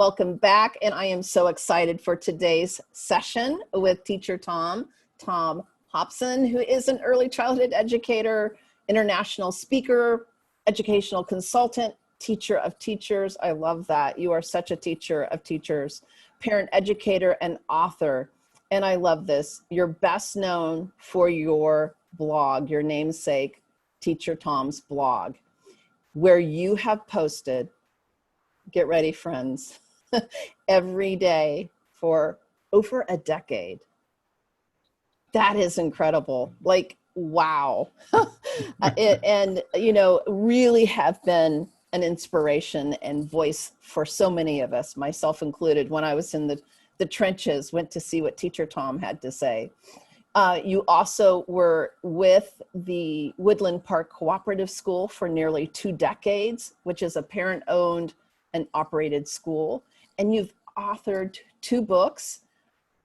welcome back. And I am so excited for today's session with Teacher Tom Hobson, who is an early childhood educator, international speaker, educational consultant, teacher of teachers. I love that. You are such a teacher of teachers, parent educator, and author. And I love this. You're best known for your blog, your namesake, Teacher Tom's blog, where you have posted, get ready, friends, every day for over a decade. That is incredible. Like, wow. And, you know, really have been an inspiration and voice for so many of us, myself included, when I was in the trenches, went to see what Teacher Tom had to say. You also were with the Woodland Park Cooperative School for nearly 2 decades, which is a parent-owned and operated school. And you've authored 2 books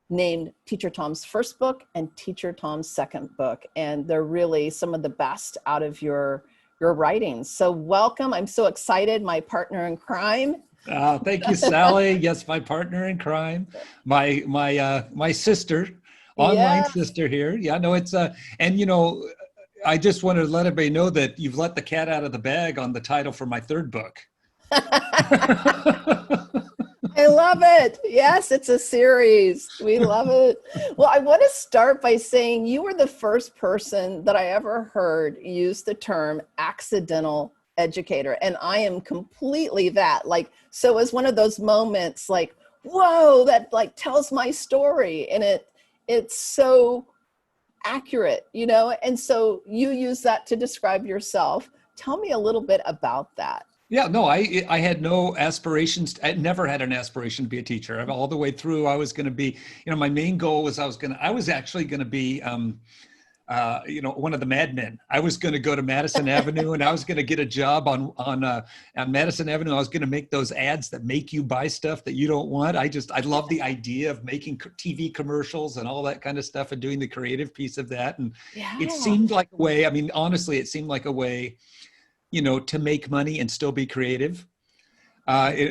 named Teacher Tom's first book and Teacher Tom's second book. And they're really some of the best out of your writings. So welcome. I'm so excited. My partner in crime. Thank you, Sally. Yes, my partner in crime, my sister, online sister here. Yeah, no, it's and you know, I just wanted to let everybody know that you've let the cat out of the bag on the title for my 3rd book. I love it. Yes, it's a series. We love it. Well, I want to start by saying you were the first person that I ever heard use the term accidental educator. And I am completely that. Like, so it was one of those moments like, whoa, that like tells my story. And it's so accurate, you know? And so you use that to describe yourself. Tell me a little bit about that. Yeah, no, I had no aspirations. I never had an aspiration to be a teacher. All the way through, I was going to be, you know, my main goal was I was actually going to be, you know, one of the madmen. I was going to go to Madison Avenue and I was going to get a job on Madison Avenue. I was going to make those ads that make you buy stuff that you don't want. I love the idea of making TV commercials and all that kind of stuff and doing the creative piece of that. And it seemed like a way, I mean, honestly, it seemed like a way, you know, to make money and still be creative,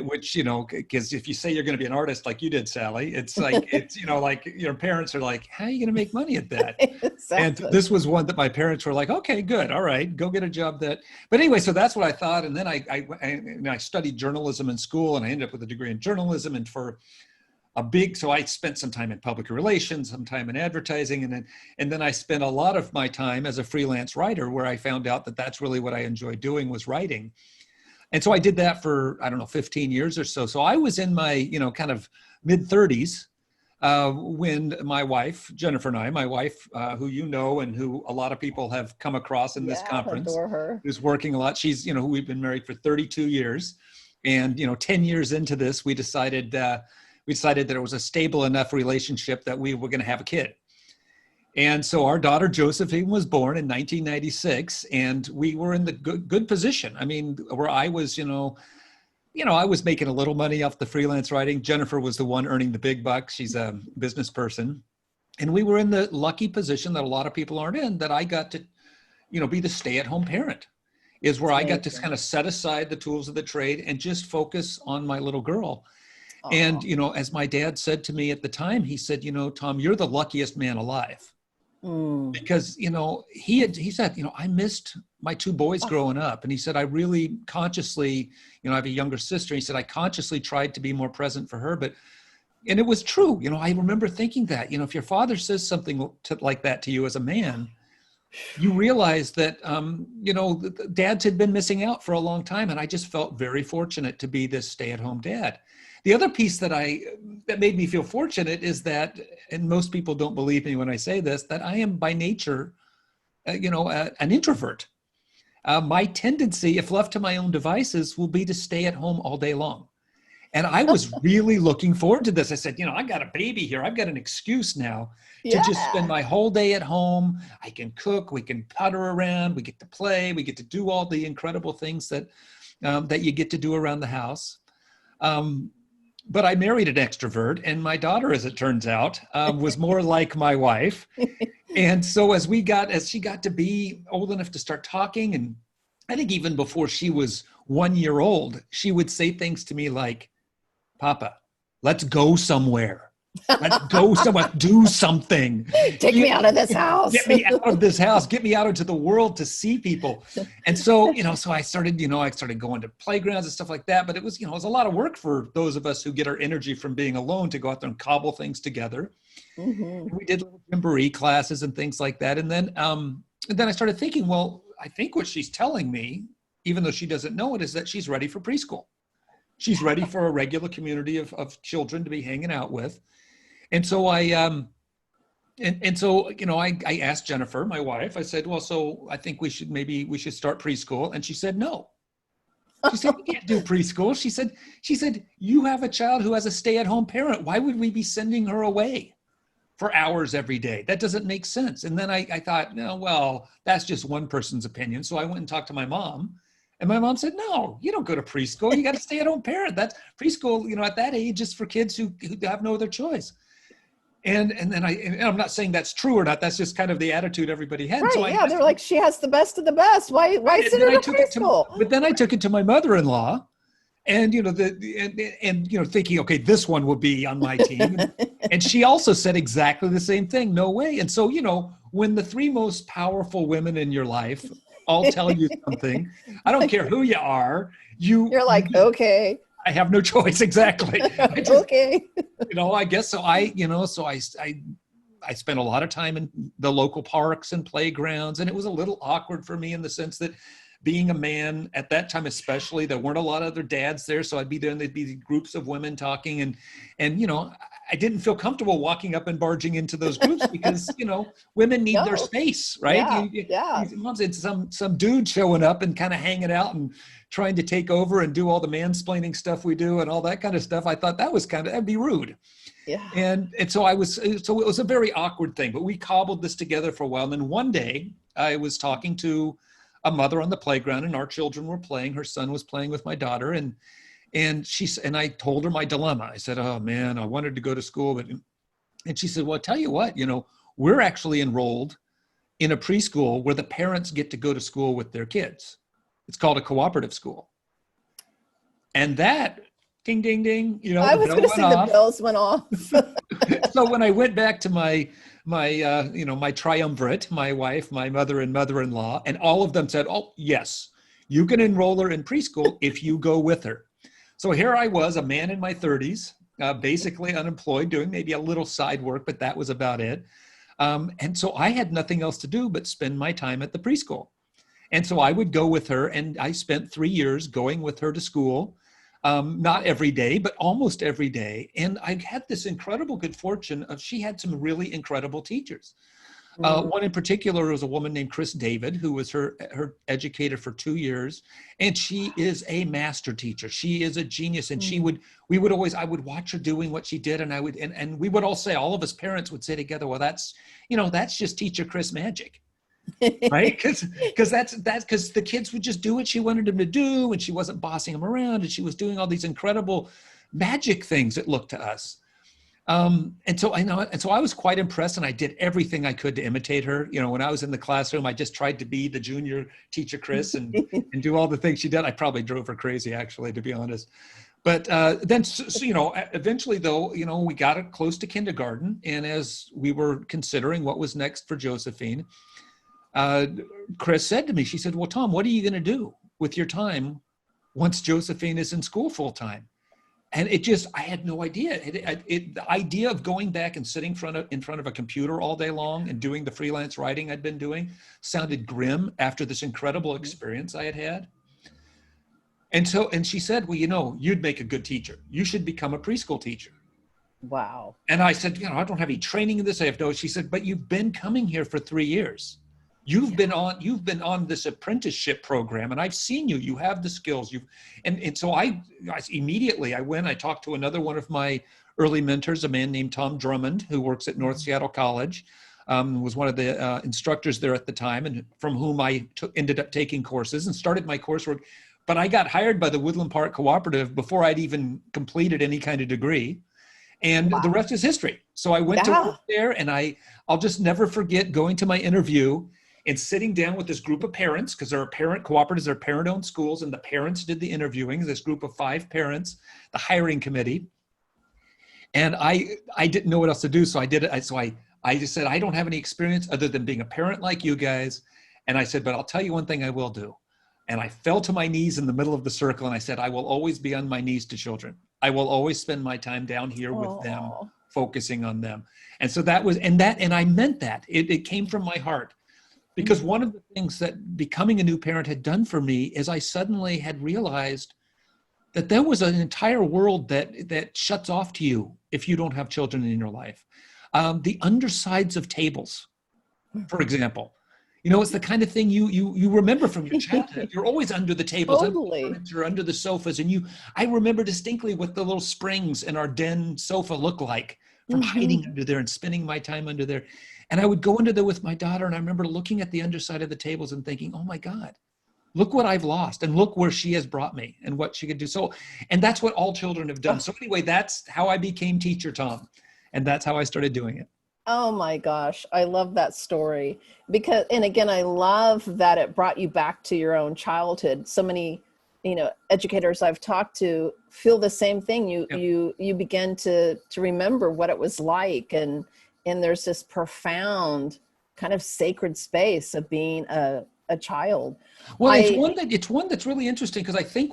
which, you know, because if you say you're going to be an artist like you did, Sally, it's like, it's, you know, like your parents are like, how are you going to make money at that? Exactly. And this was one that my parents were like, okay, good. All right, go get a job that, but anyway, so that's what I thought. And then I studied journalism in school and I ended up with a degree in journalism and so I spent some time in public relations, some time in advertising, and then I spent a lot of my time as a freelance writer where I found out that that's really what I enjoyed doing was writing. And so I did that for, I don't know, 15 years or so. So I was in my, you know, kind of mid-30s when my wife, Jennifer and I, my wife, who you know and who a lot of people have come across in this conference, adore her. Who's working a lot. She's, you know, we've been married for 32 years. And, you know, 10 years into this, we decided that it was a stable enough relationship that we were going to have a kid. And so our daughter Josephine was born in 1996, and we were in the good position. I mean, where I was, you know, I was making a little money off the freelance writing. Jennifer was the one earning the big bucks. She's a business person. And we were in the lucky position that a lot of people aren't in, that I got to, you know, be the stay-at-home parent, is where I got to kind of set aside the tools of the trade and just focus on my little girl. And, you know, as my dad said to me at the time, he said, you know, Tom, you're the luckiest man alive. Because, you know, he said, you know, I missed my 2 boys growing up. And he said, I really consciously, you know, I have a younger sister. He said, I consciously tried to be more present for her. And it was true. You know, I remember thinking that, you know, if your father says something like that to you as a man, you realize that, you know, dads had been missing out for a long time. And I just felt very fortunate to be this stay-at-home dad. The other piece that made me feel fortunate is that, and most people don't believe me when I say this, that I am by nature, you know, an introvert. My tendency, if left to my own devices, will be to stay at home all day long. And I was really looking forward to this. I said, you know, I got a baby here. I've got an excuse now to just spend my whole day at home. I can cook, we can putter around, we get to play, we get to do all the incredible things that you get to do around the house. But I married an extrovert, and my daughter, as it turns out, was more like my wife. And so as she got to be old enough to start talking, and I think even before she was 1 year old, she would say things to me like, Papa, let's go somewhere. Let's go somewhere, do something. Take me out of this house. Get me out of this house. Get me out into the world to see people. And so, so I started going to playgrounds and stuff like that. But it was, it was a lot of work for those of us who get our energy from being alone to go out there and cobble things together. Mm-hmm. We did little jamboree classes and things like that. And then I started thinking, well, I think what she's telling me, even though she doesn't know it, is that she's ready for preschool. She's ready for a regular community of children to be hanging out with. And so I asked Jennifer, my wife, I said, well, so I think we should start preschool. And she said, no. She said, we can't do preschool. She said, you have a child who has a stay-at-home parent. Why would we be sending her away for hours every day? That doesn't make sense. And then I thought, no, well, that's just one person's opinion. So I went and talked to my mom. And my mom said, no, you don't go to preschool. You got a stay-at-home parent. That's preschool, at that age is for kids who have no other choice. And then I'm not saying that's true or not. That's just kind of the attitude everybody had. Right, So they're like, she has the best of the best. Why send her to preschool? But then I took it to my mother-in-law, and thinking, okay, this one will be on my team. And she also said exactly the same thing. No way. And so, when the three most powerful women in your life all tell you something, I don't care who you are, you're like, okay. I have no choice. Exactly. Okay. I guess so. I spent a lot of time in the local parks and playgrounds, and it was a little awkward for me in the sense that being a man at that time, especially, there weren't a lot of other dads there. So I'd be there and there'd be groups of women talking, and I didn't feel comfortable walking up and barging into those groups because, women need their space, right? Yeah. It's some dude showing up and kind of hanging out and trying to take over and do all the mansplaining stuff we do and all that kind of stuff. I thought that'd be rude. Yeah. And so it was a very awkward thing, but we cobbled this together for a while. And then one day I was talking to a mother on the playground, and our children were playing. Her son was playing with my daughter, and I told her my dilemma. I said, oh man, I wanted to go to school, and she said, well, I tell you what, we're actually enrolled in a preschool where the parents get to go to school with their kids. It's called a cooperative school. And that, ding, ding, ding, I was going to say the bells went off. So when I went back to my triumvirate, my wife, my mother and mother-in-law, and all of them said, oh, yes, you can enroll her in preschool if you go with her. So here I was, a man in my 30s, basically unemployed, doing maybe a little side work, but that was about it. And so I had nothing else to do but spend my time at the preschool. And so I would go with her, and I spent 3 years going with her to school, not every day, but almost every day. And I had this incredible good fortune of she had some really incredible teachers. One in particular was a woman named Chris David, who was her educator for 2 years. And she is a master teacher. She is a genius. And I would watch her doing what she did. And we would all say, all of us parents would say together, well, that's just teacher Chris magic. Right? Because the kids would just do what she wanted them to do, and she wasn't bossing them around, and she was doing all these incredible magic things, it looked to us. And so I was quite impressed, and I did everything I could to imitate her. When I was in the classroom, I just tried to be the junior teacher Chris and do all the things she did. I probably drove her crazy, actually, to be honest. But then, eventually, though, we got it close to kindergarten, and as we were considering what was next for Josephine, Chris said to me, she said, well, Tom, what are you going to do with your time once Josephine is in school full time? And I had no idea. The idea of going back and sitting in front of a computer all day long and doing the freelance writing I'd been doing sounded grim after this incredible experience I had had. And she said, well, you'd make a good teacher. You should become a preschool teacher. Wow. And I said, I don't have any training in this. She said, but you've been coming here for 3 years. You've been on this apprenticeship program, and I've seen you. You have the skills. So I immediately went. I talked to another one of my early mentors, a man named Tom Drummond, who works at North Seattle College, was one of the instructors there at the time, and from whom I ended up taking courses and started my coursework. But I got hired by the Woodland Park Cooperative before I'd even completed any kind of degree. And the rest is history. So I went to work there, and I'll just never forget going to my interview. and sitting down with this group of parents, because there are parent cooperatives, there are parent-owned schools, and the parents did the interviewing, this group of 5 parents, the hiring committee. And I didn't know what else to do, so I did it. So I just said, I don't have any experience other than being a parent like you guys. And I said, but I'll tell you one thing I will do. And I fell to my knees in the middle of the circle, and I said, I will always be on my knees to children. I will always spend my time down here with them, focusing on them. And so that was, and I meant that. It came from my heart. Because one of the things that becoming a new parent had done for me is I suddenly had realized that there was an entire world that shuts off to you if you don't have children in your life. The undersides of tables, for example. You know, it's the kind of thing you remember from your childhood. You're always under the tables, Totally. under the furniture, under the sofas. And I remember distinctly what the little springs in our den sofa look like from hiding under there and spending my time under there. And I would go under there with my daughter, and I remember looking at the underside of the tables and thinking, oh my God, look what I've lost, and look where she has brought me and what she could do. So, and that's what all children have done. So anyway, that's how I became Teacher Tom. And that's how I started doing it. Oh my gosh, I love that story because, and again, I love that it brought you back to your own childhood. So many, educators I've talked to feel the same thing. You begin to remember what it was like, and there's this profound kind of sacred space of being a child. Well, it's one that's really interesting because I think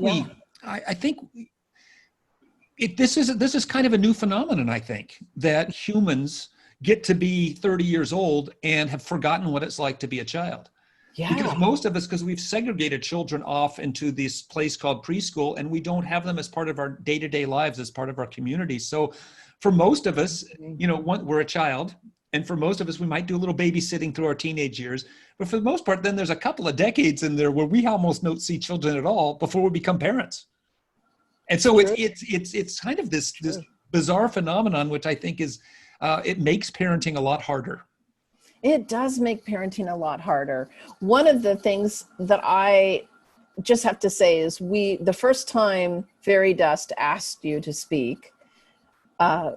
this is kind of a new phenomenon. I think that humans get to be 30 years old and have forgotten what it's like to be a child. Yeah. Because most of us, because we've segregated children off into this place called preschool, and we don't have them as part of our day-to-day lives, as part of our community. So for most of us, we're a child. And for most of us, we might do a little babysitting through our teenage years. But for the most part, then there's a couple of decades in there where we almost don't see children at all before we become parents. And so it's kind of this bizarre phenomenon, which I think is, it makes parenting a lot harder. It does make parenting a lot harder. One of the things that I just have to say is the first time Fairy Dust asked you to speak,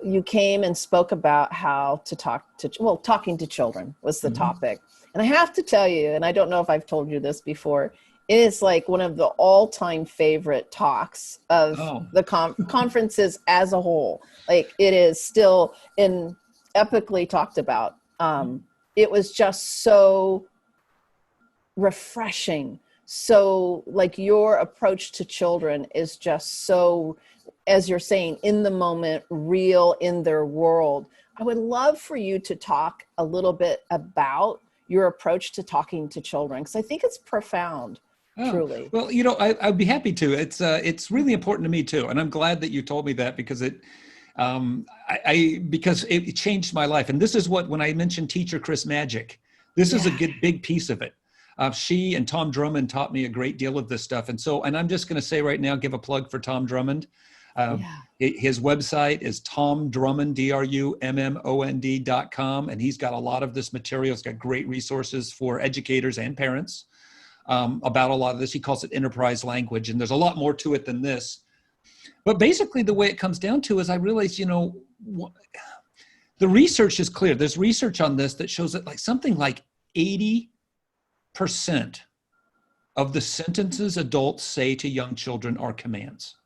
you came and spoke about how to talking to children was the topic. And I have to tell you, and I don't know if I've told you this before, it is like one of the all-time favorite talks of the conferences as a whole. Like it is still epically talked about. It was just so refreshing. So like your approach to children is just so, as you're saying, in the moment, real in their world. I would love for you to talk a little bit about your approach to talking to children, because I think it's profound, truly. Well, I'd be happy to. It's really important to me too. And I'm glad that you told me that because because it changed my life. And this is when I mentioned Teacher Chris Magic, this is a big piece of it. She and Tom Drummond taught me a great deal of this stuff. And I'm just going to say right now, give a plug for Tom Drummond. His website is tomdrummond, DRUMMOND.com. And he's got a lot of this material. He's got great resources for educators and parents about a lot of this. He calls it enterprise language. And there's a lot more to it than this. But basically the way it comes down to is I realized, the research is clear. There's research on this that shows that something like 80% of the sentences adults say to young children are commands.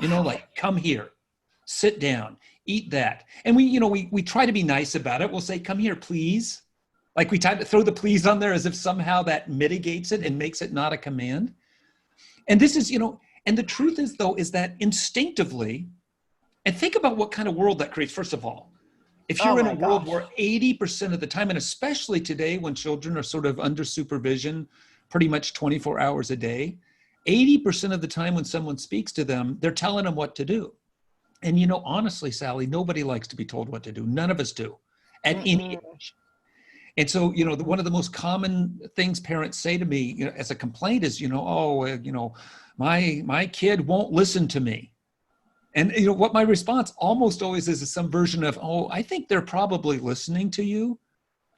Wow. Like, come here, sit down, eat that. And we try to be nice about it. We'll say, come here, please. Like we try to throw the please on there as if somehow that mitigates it and makes it not a command. And this is, and the truth is, though, is that instinctively, and think about what kind of world that creates, first of all. If you're in a world where 80% of the time, and especially today when children are sort of under supervision pretty much 24 hours a day, 80% of the time when someone speaks to them, they're telling them what to do. And, honestly, Sally, nobody likes to be told what to do. None of us do at any age. And so, one of the most common things parents say to me, as a complaint is, my kid won't listen to me. And what my response almost always is some version of, I think they're probably listening to you.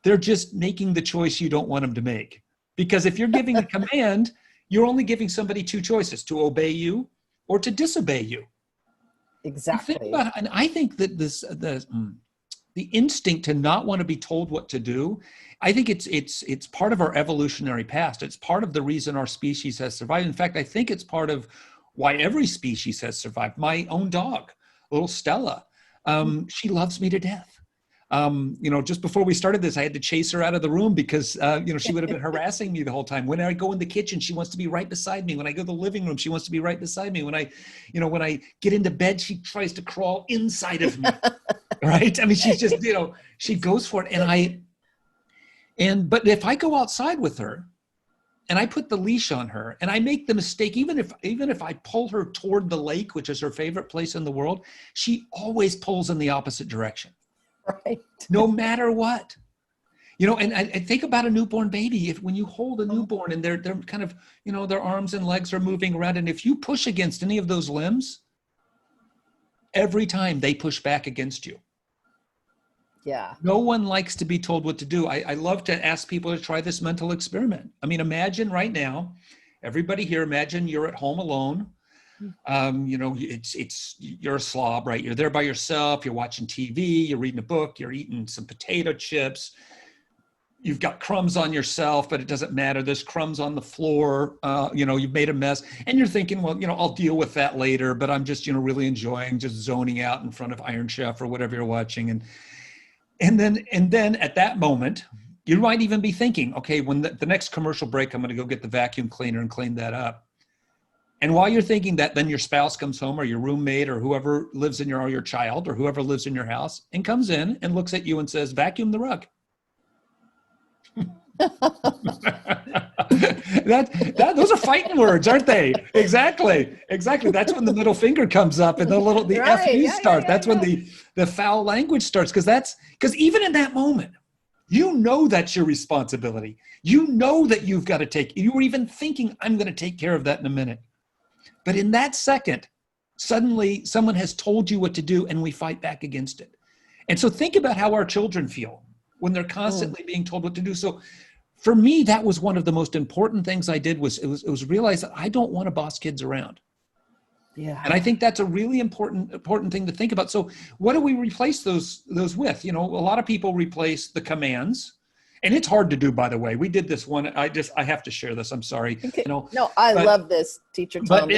They're just making the choice you don't want them to make. Because if you're giving a command, you're only giving somebody two choices, to obey you or to disobey you. Exactly. And I think that the instinct to not want to be told what to do, I think it's part of our evolutionary past. It's part of the reason our species has survived. In fact, I think it's part of why every species has survived. My own dog, little Stella, she loves me to death. Just before we started this, I had to chase her out of the room because, she would have been harassing me the whole time. When I go in the kitchen, she wants to be right beside me. When I go to the living room, she wants to be right beside me. When I get into bed, she tries to crawl inside of me. Right? I mean, she's just, she goes for it. But if I go outside with her and I put the leash on her and I make the mistake, even if I pull her toward the lake, which is her favorite place in the world, she always pulls in the opposite direction. Right. No matter what. And I think about a newborn baby. When you hold a newborn and they're kind of, their arms and legs are moving around, and if you push against any of those limbs, every time they push back against you. Yeah. No one likes to be told what to do. I love to ask people to try this mental experiment. I mean, imagine right now, everybody here, imagine you're at home alone. You're a slob, right? You're there by yourself. You're watching TV, you're reading a book, you're eating some potato chips. You've got crumbs on yourself, but it doesn't matter. There's crumbs on the floor. You've made a mess and you're thinking, well, I'll deal with that later, but I'm just, really enjoying just zoning out in front of Iron Chef or whatever you're watching. And then at that moment, you might even be thinking, okay, when the next commercial break, I'm going to go get the vacuum cleaner and clean that up. And while you're thinking that, then your spouse comes home or your roommate or whoever lives in your child or whoever lives in your house and comes in and looks at you and says, vacuum the rug. Those are fighting words, aren't they? Exactly. That's when the middle finger comes up and the Right. FU Yeah, start. yeah, That's yeah. when the foul language starts. Because even in that moment, that's your responsibility. That you've got to take. You were even thinking, I'm going to take care of that in a minute. But in that second, suddenly someone has told you what to do and we fight back against it. And so think about how our children feel when they're constantly being told what to do. So for me, that was one of the most important things I did was realize that I don't want to boss kids around. Yeah. And I think that's a really important thing to think about. So what do we replace those with? A lot of people replace the commands. And it's hard to do, by the way. We did this one. I have to share this. I'm sorry. No, I love this, Teacher Tom. But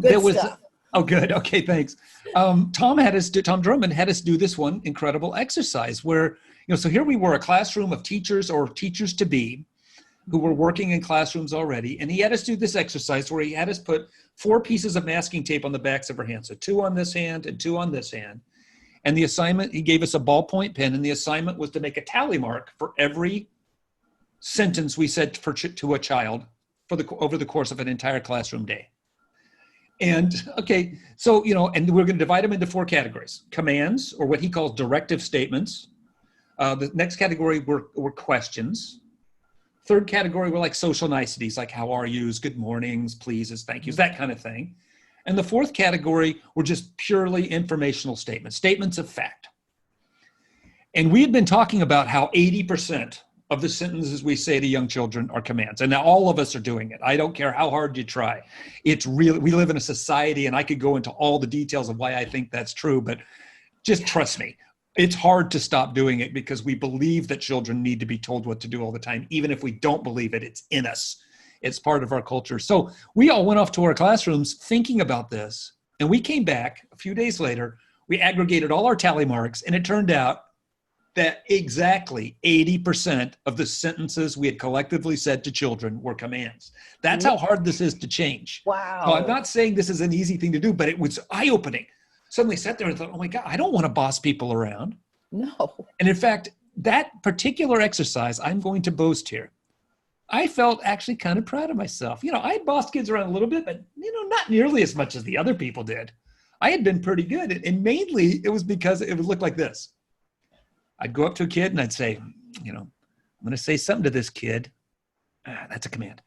This is good stuff. Oh, good. Okay, thanks. Tom Drummond had us do this one incredible exercise where, so here we were, a classroom of teachers or teachers to be who were working in classrooms already. And he had us do this exercise where he had us put 4 pieces of masking tape on the backs of our hands. So 2 on this hand and 2 on this hand. And the assignment, he gave us a ballpoint pen, and the assignment was to make a tally mark for every sentence we said to a child over the course of an entire classroom day. And okay, so, and we're going to divide them into 4 categories: commands, or what he calls directive statements. The next category were questions. Third category were like social niceties, like how are yous, good mornings, pleases, thank yous, that kind of thing. And the 4th category were just purely informational statements of fact. And we had been talking about how 80% of the sentences we say to young children are commands. And now all of us are doing it. I don't care how hard you try. It's really, we live in a society, and I could go into all the details of why I think that's true, but just trust me. It's hard to stop doing it because we believe that children need to be told what to do all the time. Even if we don't believe it, it's in us. It's part of our culture. So we all went off to our classrooms thinking about this, and we came back a few days later. We aggregated all our tally marks, and it turned out that exactly 80% of the sentences we had collectively said to children were commands. That's how hard this is to change. Wow. So I'm not saying this is an easy thing to do, but it was eye-opening. Suddenly sat there and thought, oh my God, I don't want to boss people around. No. And in fact, that particular exercise, I'm going to boast here, I felt actually kind of proud of myself. I had bossed kids around a little bit, but not nearly as much as the other people did. I had been pretty good. And mainly it was because it would look like this. I'd go up to a kid and I'd say, I'm going to say something to this kid. That's a command.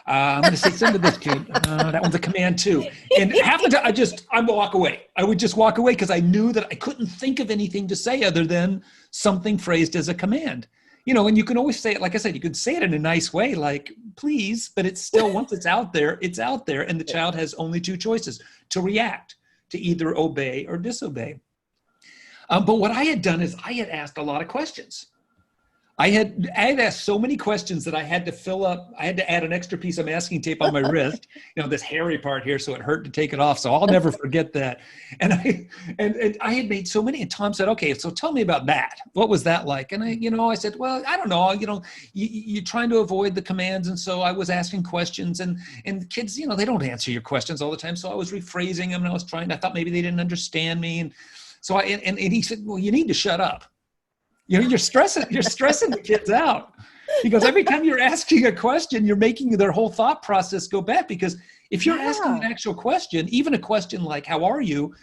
I'm going to say something to this kid. That one's a command too. And half the time I'd walk away. I would just walk away because I knew that I couldn't think of anything to say other than something phrased as a command. And you can always say it, like I said, you can say it in a nice way, like, please, but it's still, once it's out there, and the child has only 2 choices: to react, to either obey or disobey. But what I had done is I had asked a lot of questions. I had asked so many questions that I had to fill up. I had to add an extra piece of masking tape on my wrist, this hairy part here, so it hurt to take it off. So I'll never forget that. And I had made so many. And Tom said, "Okay, so tell me about that. What was that like?" And I said, "Well, I don't know. You're trying to avoid the commands, and so I was asking questions, and kids, they don't answer your questions all the time. So I was rephrasing them, and I thought maybe they didn't understand me, and so and he said, well, you need to shut up. You're stressing the kids out." He goes, every time you're asking a question, you're making their whole thought process go back, because if you're asking an actual question, even a question like, how are you?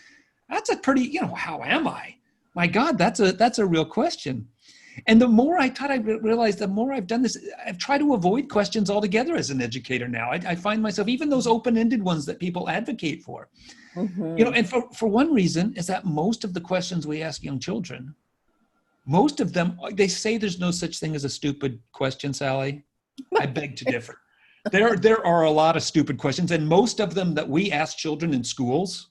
That's a pretty, how am I? My God, that's a real question. And the more I taught, I realized the more I've done this, I've tried to avoid questions altogether as an educator now. I find myself, even those open-ended ones that people advocate for, and for one reason is that most of the questions we ask young children, most of them, they say there's no such thing as a stupid question, Sally. I beg to differ. There are a lot of stupid questions, and most of them that we ask children in schools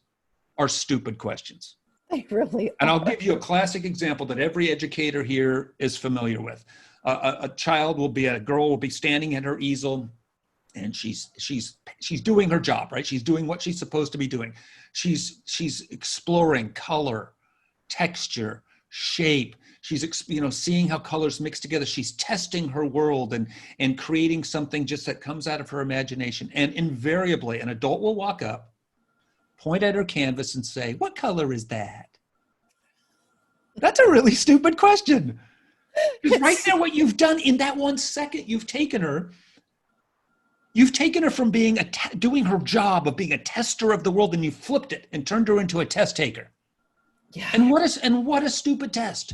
are stupid questions. They really are. And I'll give you a classic example that every educator here is familiar with. A girl will be standing at her easel, and she's doing her job, right? She's doing what she's supposed to be doing. She's exploring color, texture, shape. She's seeing how colors mix together. She's testing her world and creating something just that comes out of her imagination. And invariably, an adult will walk up, point at her canvas, and say, "What color is that?" That's a really stupid question. Because right there, what you've done in that 1 second, you've taken her from being doing her job of being a tester of the world, and you flipped it and turned her into a test taker. Yeah. And what a stupid test.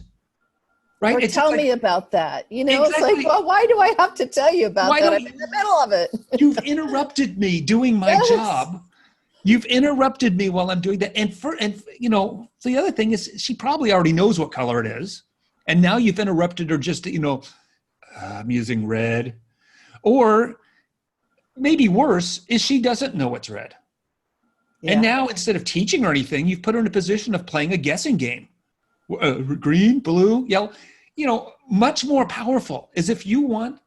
Right? Or tell me about that. Exactly. It's like, well, why do I have to tell you about that? I'm in the middle of it. You've interrupted me doing my job. You've interrupted me while I'm doing that. And the other thing is, she probably already knows what color it is. And now you've interrupted her just to, I'm using red. Or maybe worse is she doesn't know it's red. Yeah. And now instead of teaching her anything, you've put her in a position of playing a guessing game. Green, blue, yellow, much more powerful is if you want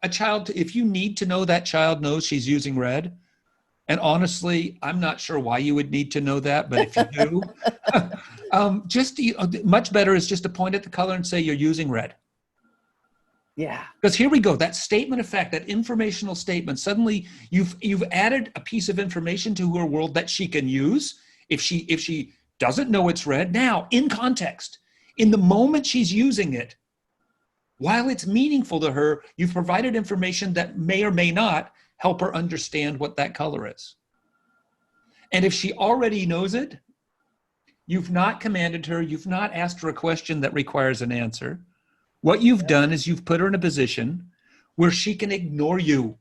a child if you need to know that child knows she's using red. And honestly, I'm not sure why you would need to know that, but if you do, much better is just to point at the color and say you're using red. Yeah. Because here we go, that statement of fact, that informational statement, suddenly you've added a piece of information to her world that she can use if she doesn't know it's red. Now, in context, in the moment she's using it, while it's meaningful to her, you've provided information that may or may not help her understand what that color is. And if she already knows it, you've not commanded her, you've not asked her a question that requires an answer. What you've done is you've put her in a position where she can ignore you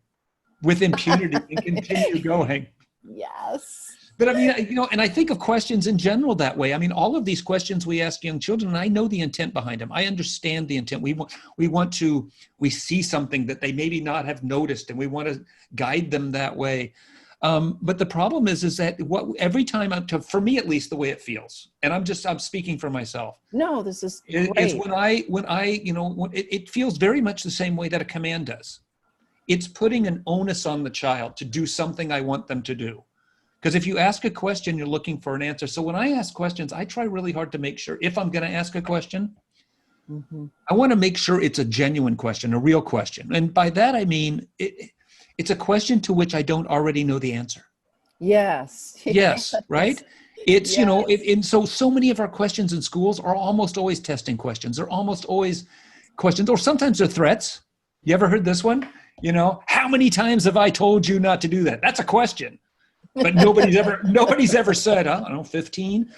with impunity and continue going. Yes. But I mean, and I think of questions in general that way. I mean, all of these questions we ask young children, and I know the intent behind them. I understand the intent. We see something that they maybe not have noticed, and we want to guide them that way. But the problem is that every time for me, at least the way it feels, and I'm speaking for myself. No, this is great. It's when it feels very much the same way that a command does. It's putting an onus on the child to do something I want them to do. Because if you ask a question, you're looking for an answer. So when I ask questions, I try really hard to make sure if I'm going to ask a question, I want to make sure it's a genuine question, a real question. And by that, I mean, it's a question to which I don't already know the answer. Yes. Yes, right? It's, and so many of our questions in schools are almost always testing questions. They're almost always questions, or sometimes they're threats. You ever heard this one? How many times have I told you not to do that? That's a question. But nobody's ever said, I don't know, 15.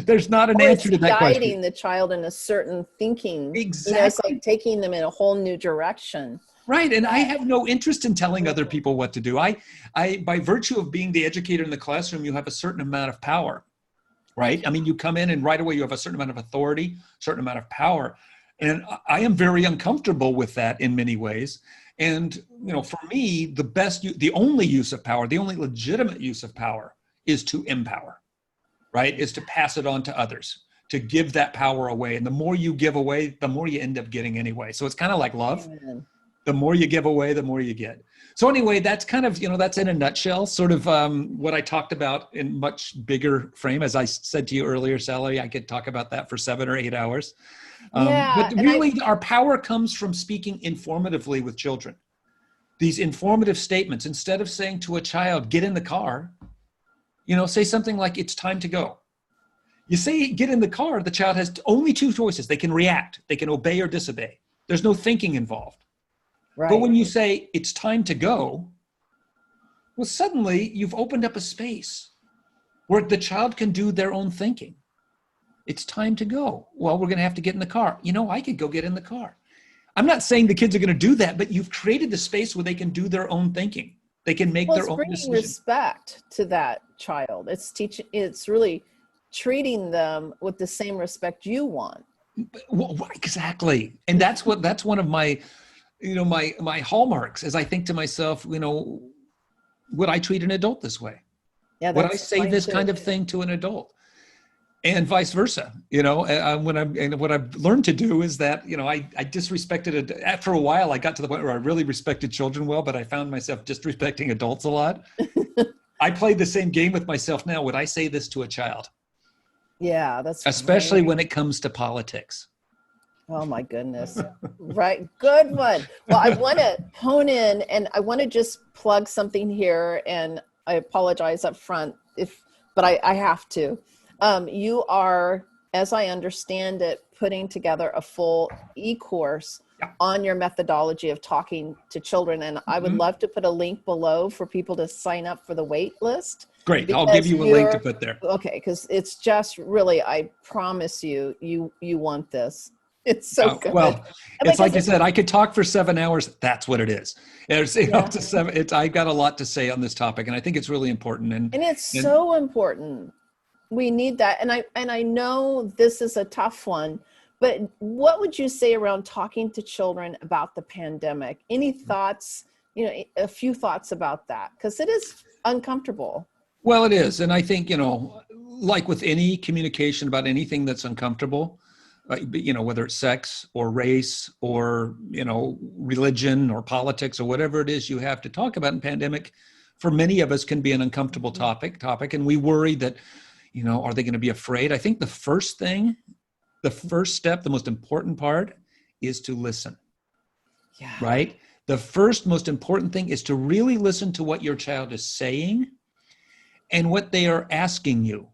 There's not an answer to that question. Guiding the child in a certain thinking. Exactly. It's like taking them in a whole new direction. Right. And I have no interest in telling other people what to do. I by virtue of being the educator in the classroom, you have a certain amount of power, right? I mean, you come in and right away you have a certain amount of authority, certain amount of power. And I am very uncomfortable with that in many ways. And, for me, the only use of power, the only legitimate use of power is to empower, right? Is to pass it on to others, to give that power away. And the more you give away, the more you end up getting anyway. So it's kind of like love. Amen. The more you give away, the more you get. So anyway, that's kind of, that's in a nutshell, sort of what I talked about in much bigger frame. As I said to you earlier, Sally, I could talk about that for 7 or 8 hours. Yeah. But really, our power comes from speaking informatively with children. These informative statements, instead of saying to a child, get in the car, say something like, it's time to go. You say, get in the car, the child has only 2 choices. They can react, they can obey or disobey. There's no thinking involved. Right. But when you say, it's time to go, well, suddenly you've opened up a space where the child can do their own thinking. It's time to go. Well, we're going to have to get in the car. I could go get in the car. I'm not saying the kids are going to do that, but you've created the space where they can do their own thinking. They can make their own decisions. It's bringing respect to that child. It's really treating them with the same respect you want. Well, exactly. And that's one of my, my hallmarks, as I think to myself, would I treat an adult this way? Yeah, would I say this kind of thing to an adult? And vice versa, what I've learned to do is that, I disrespected it. After a while, I got to the point where I really respected children well, but I found myself disrespecting adults a lot. I played the same game with myself now. Would I say this to a child? Yeah, that's especially when it comes to politics. Oh my goodness. Right. Good one. Well, I want to hone in and I want to just plug something here, and I apologize up front but I have to. You are, as I understand it, putting together a full e-course on your methodology of talking to children. And I would love to put a link below for people to sign up for the wait list. Great. I'll give you a link to put there. Okay. Because it's just really, I promise you want this. It's so good. Well, it's like I said, I could talk for 7 hours. That's what it is. I've got a lot to say on this topic, and I think it's really important. And it's so important. We need that. And I know this is a tough one, but what would you say around talking to children about the pandemic? Any thoughts, a few thoughts about that? Because it is uncomfortable. Well, it is. And I think, like with any communication about anything that's uncomfortable, whether it's sex or race or, religion or politics or whatever it is you have to talk about in pandemic, for many of us can be an uncomfortable topic. And we worry that, are they going to be afraid? I think the first step, the most important part is to listen. Yeah. Right? The first most important thing is to really listen to what your child is saying and what they are asking you,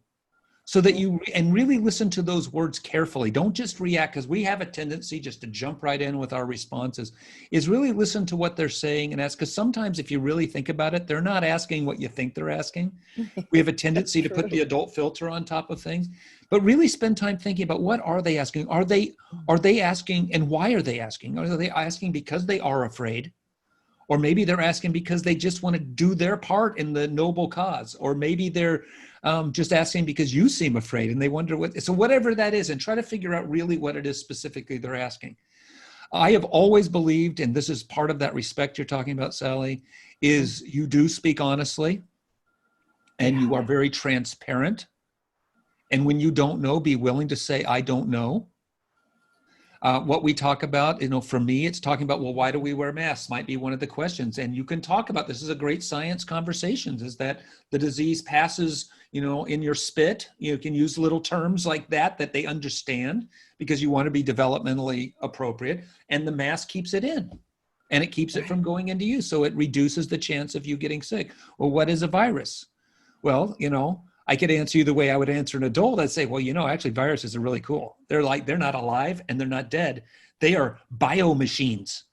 so that and really listen to those words carefully. Don't just react, because we have a tendency just to jump right in with our responses. Is really listen to what they're saying and ask, because sometimes if you really think about it, they're not asking what you think they're asking. We have a tendency to put the adult filter on top of things, but really spend time thinking about what are they asking? Are they asking, and why are they asking? Are they asking because they are afraid? Or maybe they're asking because they just want to do their part in the noble cause. Or maybe they're just asking because you seem afraid and they wonder so whatever that is, and try to figure out really what it is specifically they're asking. I have always believed, and this is part of that respect you're talking about, Sally, is you do speak honestly and you are very transparent. And when you don't know, be willing to say, I don't know. What we talk about, for me, it's talking about, well, why do we wear masks? Might be one of the questions. And you can talk about, this is a great science conversations, is that the disease passes, in your spit. You can use little terms like that they understand, because you want to be developmentally appropriate. And the mask keeps it in, and it keeps it from going into you. So it reduces the chance of you getting sick. Well, what is a virus? Well, I could answer you the way I would answer an adult. I'd say, well, actually viruses are really cool. They're not alive and they're not dead. They are biomachines.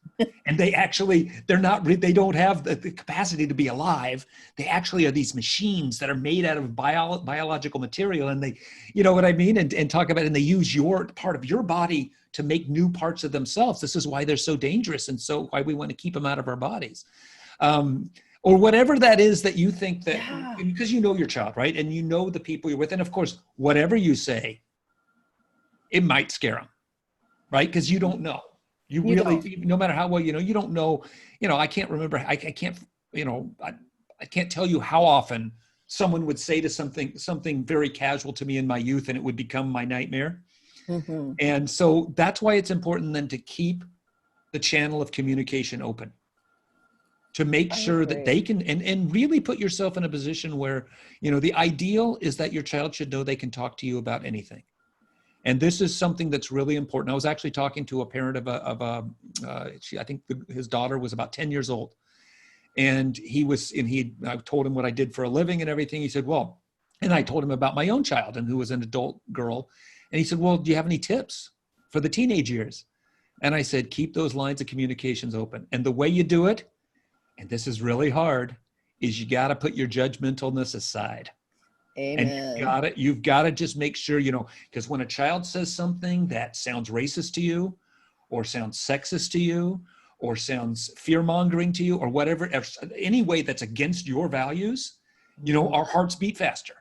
And they don't have the capacity to be alive. They actually are these machines that are made out of biological material. And they, you know what I mean? And talk about, and they use your part of your body to make new parts of themselves. This is why they're so dangerous, and so why we want to keep them out of our bodies. Or whatever that is that you think that, because you know your child, right? And you know the people you're with. And of course, whatever you say, it might scare them, right? Because you don't know. You really don't. No matter how well you don't know. I can't remember. I can't tell you how often someone would say to something very casual to me in my youth, and it would become my nightmare. Mm-hmm. And so that's why it's important then to keep the channel of communication open, to make I sure that agree. they can, and really put yourself in a position where, the ideal is that your child should know they can talk to you about anything. And this is something that's really important. I was actually talking to a parent I think his daughter was about 10 years old. And I told him what I did for a living and everything. He said, well, and I told him about my own child and who was an adult girl. And he said, well, do you have any tips for the teenage years? And I said, keep those lines of communications open. And the way you do it, and this is really hard, is you got to put your judgmentalness aside. And Amen. you've got to just make sure, because when a child says something that sounds racist to you, or sounds sexist to you, or sounds fear-mongering to you, or whatever, any way that's against your values, our hearts beat faster.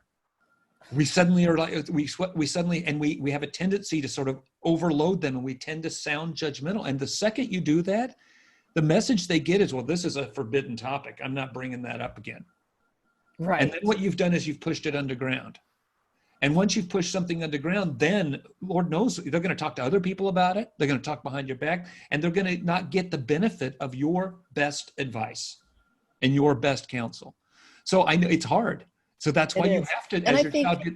We suddenly are like, we suddenly, and we have a tendency to sort of overload them, and we tend to sound judgmental. And the second you do that, the message they get is, well, this is a forbidden topic. I'm not bringing that up again. Right. And then what you've done is you've pushed it underground. And once you've pushed something underground, then Lord knows they're going to talk to other people about it. They're going to talk behind your back, and they're going to not get the benefit of your best advice and your best counsel. So I know it's hard. So that's why you have to, and as I your think child, go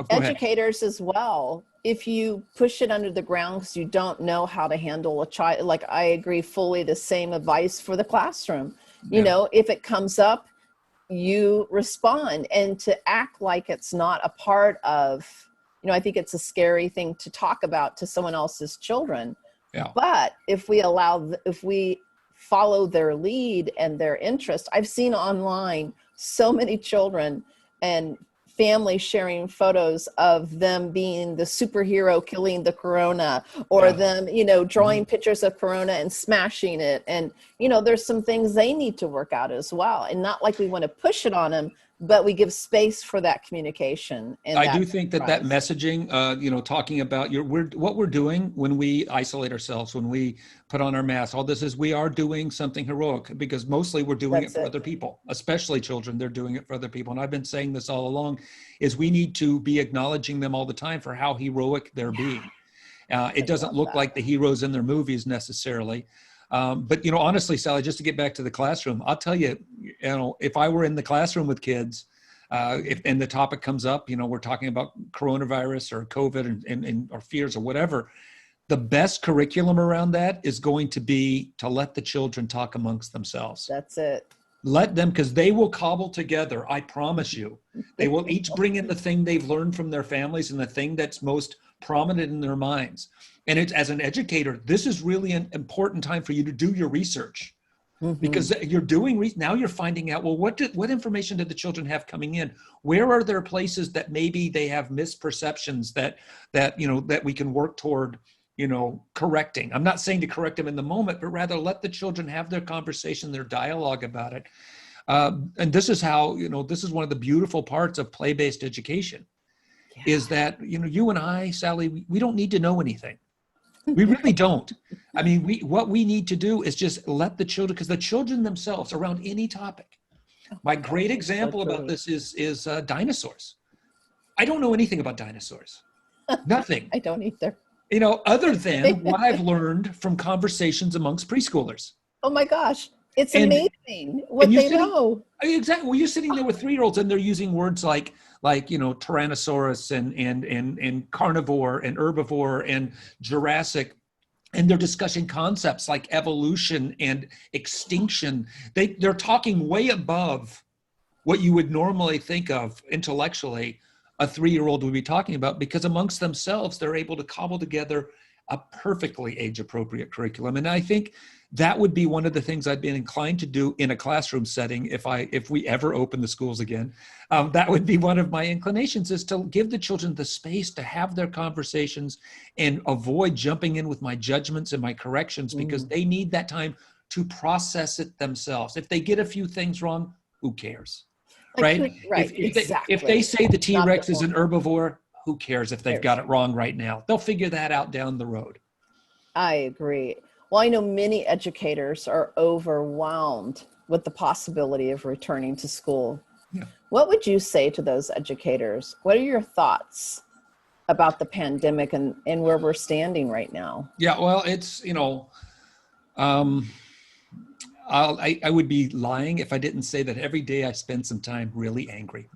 ahead. educators as well, if you push it under the ground because you don't know how to handle a child, like I agree fully, the same advice for the classroom. Yeah. If it comes up, you respond, and to act like it's not a part of, I think it's a scary thing to talk about to someone else's children. Yeah. But if we follow their lead and their interest, I've seen online so many children and families sharing photos of them being the superhero killing the corona, or Yeah. them, drawing pictures of corona and smashing it. And, there's some things they need to work out as well. And not like we want to push it on them, but we give space for that communication. And I do think that trust. messaging, talking about what we're doing when we isolate ourselves, when we put on our masks, all this is, we are doing something heroic, because mostly we're doing it for other people, especially children. They're doing it for other people. And I've been saying this all along, is we need to be acknowledging them all the time for how heroic they're being. It doesn't look like the heroes in their movies necessarily. But, honestly, Sally, just to get back to the classroom, I'll tell you, if I were in the classroom with kids, and the topic comes up, we're talking about coronavirus or COVID and or fears or whatever, the best curriculum around that is going to be to let the children talk amongst themselves. That's it. Let them, because they will cobble together. I promise you, they will each bring in the thing they've learned from their families and the thing that's most prominent in their minds. And it's, as an educator, this is really an important time for you to do your research. Because you're doing, now you're finding out, well, what information did the children have coming in? Where are there places that maybe they have misperceptions that we can work toward, correcting? I'm not saying to correct them in the moment, but rather let the children have their conversation, their dialogue about it. And this is how, this is one of the beautiful parts of play-based education, is that, you and I, Sally, we don't need to know anything. We really don't. I mean, what we need to do is just let the children, because the children themselves around any topic. My great example about this is dinosaurs. I don't know anything about dinosaurs. Nothing. I don't either. Other than what I've learned from conversations amongst preschoolers. Oh my gosh. It's amazing what they know. Exactly. Well, you're sitting there with 3-year-olds and they're using words like Tyrannosaurus and carnivore and herbivore and Jurassic, and they're discussing concepts like evolution and extinction. They're talking way above what you would normally think of intellectually a 3-year-old would be talking about, because amongst themselves they're able to cobble together a perfectly age-appropriate curriculum. And I think that would be one of the things I'd be inclined to do in a classroom setting if we ever open the schools again. That would be one of my inclinations, is to give the children the space to have their conversations and avoid jumping in with my judgments and my corrections, because they need that time to process it themselves. If they get a few things wrong, who cares? Right? Exactly. If they say the T-Rex is an herbivore, who cares if they've got it wrong right now? They'll figure that out down the road. I agree. Well, I know many educators are overwhelmed with the possibility of returning to school. Yeah. What would you say to those educators? What are your thoughts about the pandemic and where we're standing right now? Yeah, well, it's, um, I would be lying if I didn't say that every day I spend some time really angry.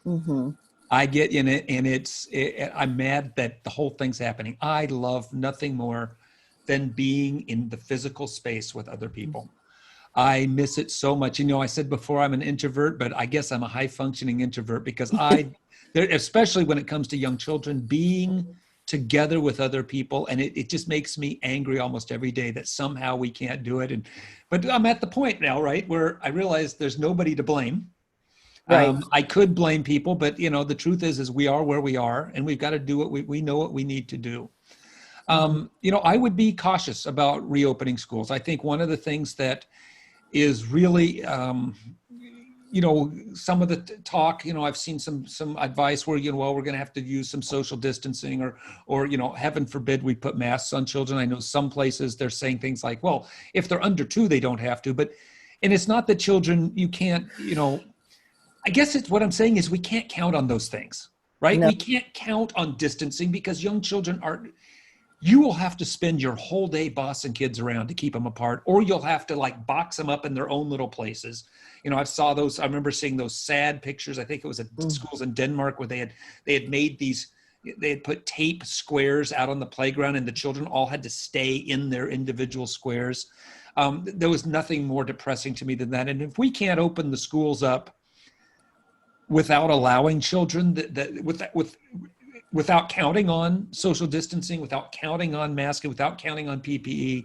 Mm-hmm. I get in it, and I'm mad that the whole thing's happening. I love nothing more than being in the physical space with other people. I miss it so much. I said before I'm an introvert, but I guess I'm a high functioning introvert because especially when it comes to young children, being together with other people, and it just makes me angry almost every day that somehow we can't do it. But I'm at the point now, right, where I realize there's nobody to blame. Right. I could blame people, but the truth is we are where we are, and we've got to do what we know what we need to do. I would be cautious about reopening schools. I think one of the things that is really, some of the talk, I've seen some advice where, well, we're going to have to use some social distancing or, heaven forbid we put masks on children. I know some places they're saying things like, well, if they're under 2, they don't have to, and it's not that children, you can't, I guess it's what I'm saying is we can't count on those things, right? No. We can't count on distancing because young children you will have to spend your whole day bossing kids around to keep them apart, or you'll have to like box them up in their own little places. I remember seeing those sad pictures. I think it was at schools in Denmark where they had made they had put tape squares out on the playground and the children all had to stay in their individual squares. There was nothing more depressing to me than that. And if we can't open the schools up without allowing children without counting on social distancing, without counting on masking, without counting on PPE,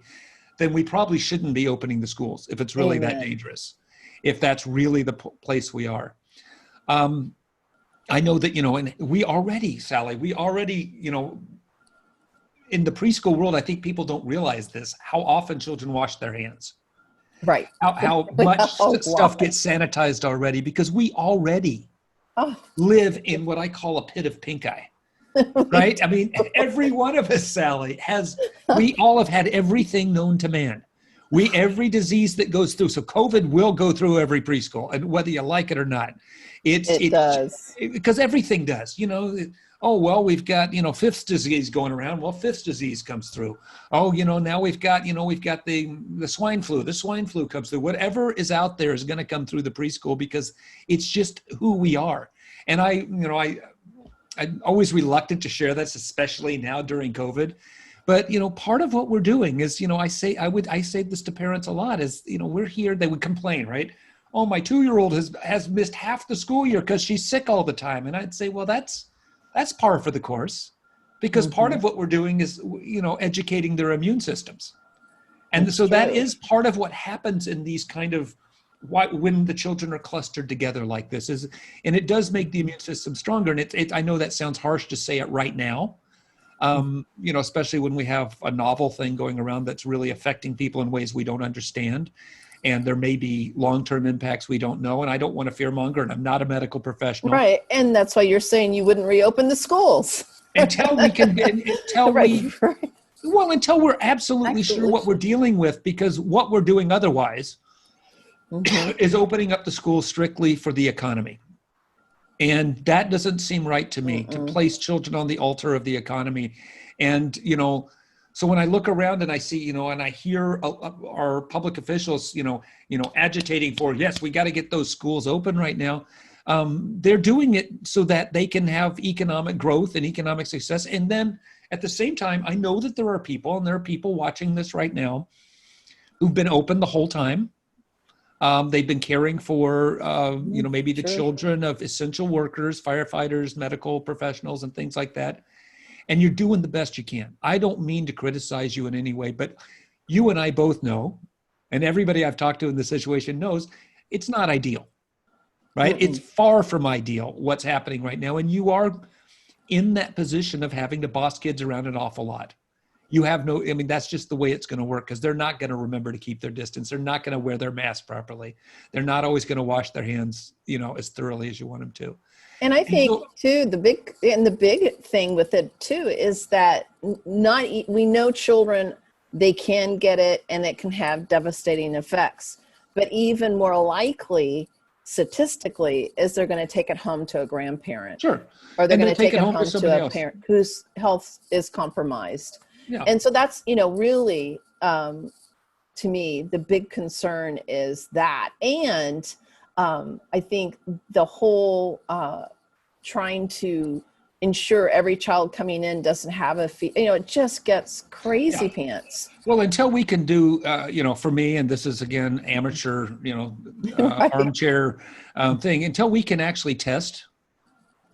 then we probably shouldn't be opening the schools if it's really that dangerous, if that's really the place we are. I know that, and Sally, in the preschool world, I think people don't realize this, how often children wash their hands. Right. How much stuff gets sanitized already, because we already live in what I call a pit of pink eye. Right? I mean, every one of us, Sally, we all have had everything known to man. Every disease that goes through. So COVID will go through every preschool, and whether you like it or not, it does. Because everything does, oh, well, we've got, fifth disease going around. Well, fifth disease comes through. Oh, now we've got the swine flu. The swine flu comes through. Whatever is out there is going to come through the preschool because it's just who we are. And I'm always reluctant to share this, especially now during COVID. But, part of what we're doing is, I say this to parents a lot is, we're here, they would complain, right? Oh, my 2-year-old has missed half the school year because she's sick all the time. And I'd say, well, that's par for the course, because part of what we're doing is, educating their immune systems. And so that is part of what happens in these kind of when the children are clustered together like this and it does make the immune system stronger. And I know that sounds harsh to say it right now, especially when we have a novel thing going around that's really affecting people in ways we don't understand. And there may be long-term impacts we don't know. And I don't want to fearmonger, and I'm not a medical professional. Right. And that's why you're saying you wouldn't reopen the schools. Until we're absolutely sure what we're dealing with, because what we're doing otherwise is opening up the schools strictly for the economy. And that doesn't seem right to me, to place children on the altar of the economy. And, so when I look around and I see, and I hear our public officials, agitating for, yes, we got to get those schools open right now. They're doing it so that they can have economic growth and economic success. And then at the same time, I know that there are people watching this right now who've been open the whole time. They've been caring for, maybe the children of essential workers, firefighters, medical professionals, and things like that. And you're doing the best you can. I don't mean to criticize you in any way, but you and I both know, and everybody I've talked to in this situation knows, it's not ideal, right? It's far from ideal what's happening right now. And you are in that position of having to boss kids around an awful lot. That's just the way it's going to work, because they're not going to remember to keep their distance. They're not going to wear their mask properly. They're not always going to wash their hands, as thoroughly as you want them to. And I think too, the big thing with it too is that we know children, they can get it and it can have devastating effects, but even more likely statistically is they're going to take it home to a grandparent, Sure. or they're And going they'll to take it home somebody to a else. parent whose health is compromised. Yeah. And so that's, really, to me, the big concern is that. And I think the whole trying to ensure every child coming in doesn't have a fee, it just gets crazy pants. Well, until we can do, for me, and this is again amateur, Right. armchair thing, until we can actually test,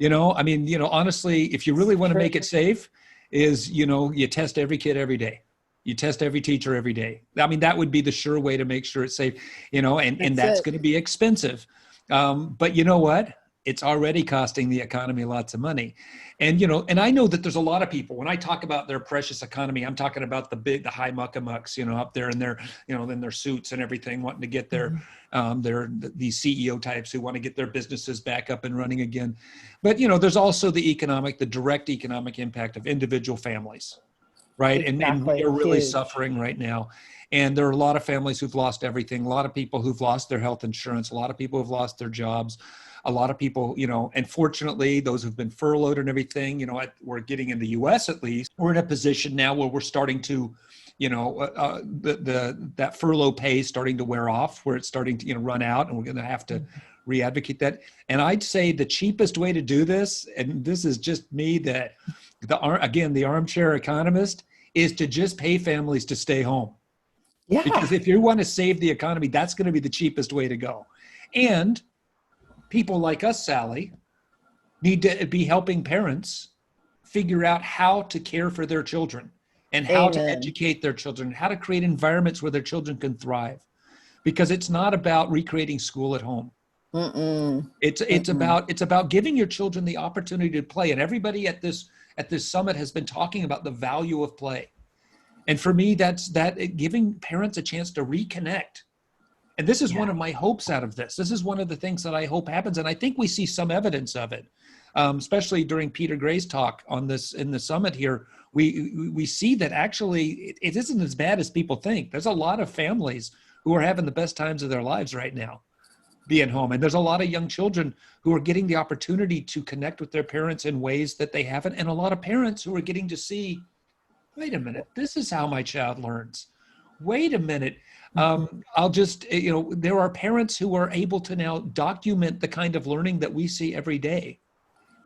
honestly, if you really want to make it safe, you test every kid every day. You test every teacher every day. I mean, that would be the sure way to make sure it's safe, and that's going to be expensive. But you know what? It's already costing the economy lots of money. And, and I know that there's a lot of people, when I talk about their precious economy, I'm talking about the high muckamucks, up there in their, in their suits and everything, wanting to get these CEO types who want to get their businesses back up and running again. But, there's also the direct economic impact of individual families, right? Exactly. And we are really suffering right now. And there are a lot of families who've lost everything, a lot of people who've lost their health insurance, a lot of people who've lost their jobs. A lot of people, and fortunately, those who've been furloughed and everything, we're getting in the U.S. at least, we're in a position now where we're starting to, that furlough pay is starting to wear off, where it's starting to, run out, and we're going to have to re-advocate that. And I'd say the cheapest way to do this, and this is just me, the armchair economist, is to just pay families to stay home. Yeah. Because if you want to save the economy, that's going to be the cheapest way to go. And people like us, Sally, need to be helping parents figure out how to care for their children and how to educate their children, how to create environments where their children can thrive. Because it's not about recreating school at home. It's about giving your children the opportunity to play. And everybody at this summit has been talking about the value of play. And for me, that's giving parents a chance to reconnect. And this is one of my hopes out of this. This is one of the things that I hope happens. And I think we see some evidence of it, especially during Peter Gray's talk on this in the summit here. We see that actually it isn't as bad as people think. There's a lot of families who are having the best times of their lives right now being home. And there's a lot of young children who are getting the opportunity to connect with their parents in ways that they haven't. And a lot of parents who are getting to see, wait a minute, this is how my child learns. Wait a minute. I'll just, there are parents who are able to now document the kind of learning that we see every day